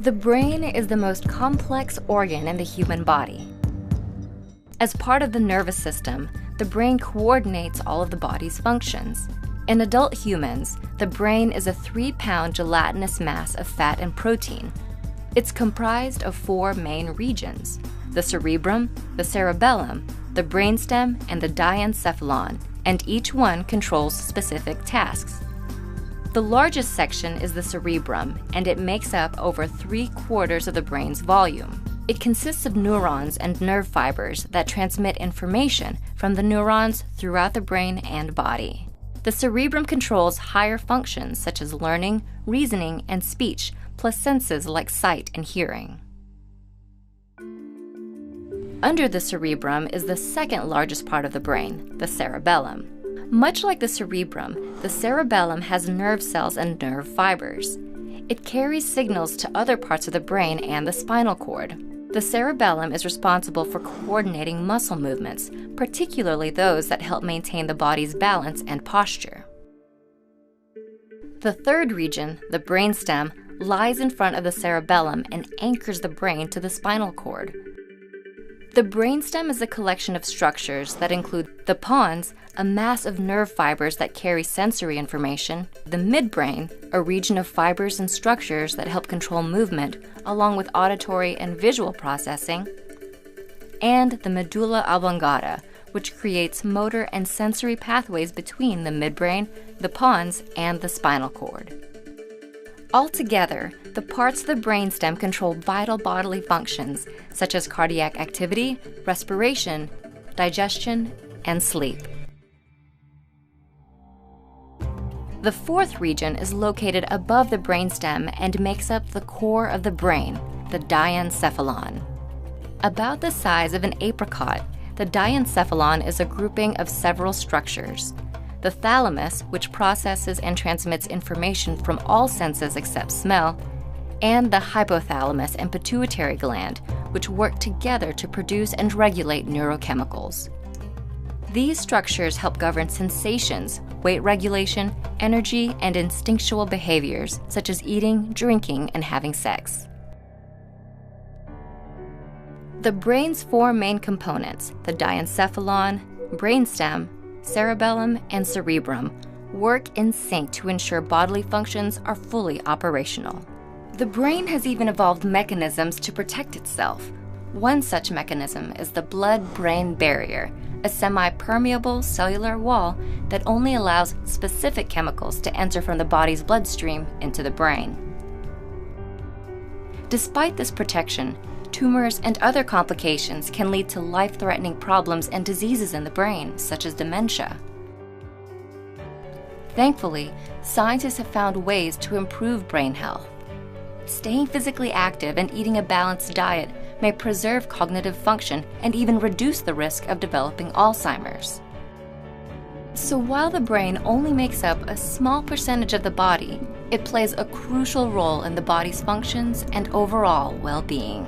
The brain is the most complex organ in the human body. As part of the nervous system, the brain coordinates all of the body's functions. In adult humans, the brain is a 3-pound gelatinous mass of fat and protein. It's comprised of 4 main regions: the cerebrum, the cerebellum, the brainstem, and the diencephalon, and each one controls specific tasks. The largest section is the cerebrum, and it makes up over 3/4 of the brain's volume. It consists of neurons and nerve fibers that transmit information from the neurons throughout the brain and body. The cerebrum controls higher functions such as learning, reasoning, and speech, plus senses like sight and hearing. Under the cerebrum is the second largest part of the brain, the cerebellum. Much like the cerebrum, the cerebellum has nerve cells and nerve fibers. It carries signals to other parts of the brain and the spinal cord. The cerebellum is responsible for coordinating muscle movements, particularly those that help maintain the body's balance and posture. The third region, the brainstem, lies in front of the cerebellum and anchors the brain to the spinal cord. The brainstem is a collection of structures that include the pons, a mass of nerve fibers that carry sensory information, the midbrain, a region of fibers and structures that help control movement, along with auditory and visual processing, and the medulla oblongata, which creates motor and sensory pathways between the midbrain, the pons, and the spinal cord. Altogether, the parts of the brainstem control vital bodily functions such as cardiac activity, respiration, digestion, and sleep. The fourth region is located above the brainstem and makes up the core of the brain, the diencephalon. About the size of an apricot, the diencephalon is a grouping of several structures. The thalamus, which processes and transmits information from all senses except smell, and the hypothalamus and pituitary gland, which work together to produce and regulate neurochemicals. These structures help govern sensations, weight regulation, energy, and instinctual behaviors, such as eating, drinking, and having sex. The brain's 4 main components, the diencephalon, brainstem, cerebellum, and cerebrum, work in sync to ensure bodily functions are fully operational. The brain has even evolved mechanisms to protect itself. One such mechanism is the blood-brain barrier, a semi-permeable cellular wall that only allows specific chemicals to enter from the body's bloodstream into the brain. Despite this protection, tumors and other complications can lead to life-threatening problems and diseases in the brain, such as dementia. Thankfully, scientists have found ways to improve brain health. Staying physically active and eating a balanced diet may preserve cognitive function and even reduce the risk of developing Alzheimer's. So while the brain only makes up a small percentage of the body, it plays a crucial role in the body's functions and overall well-being.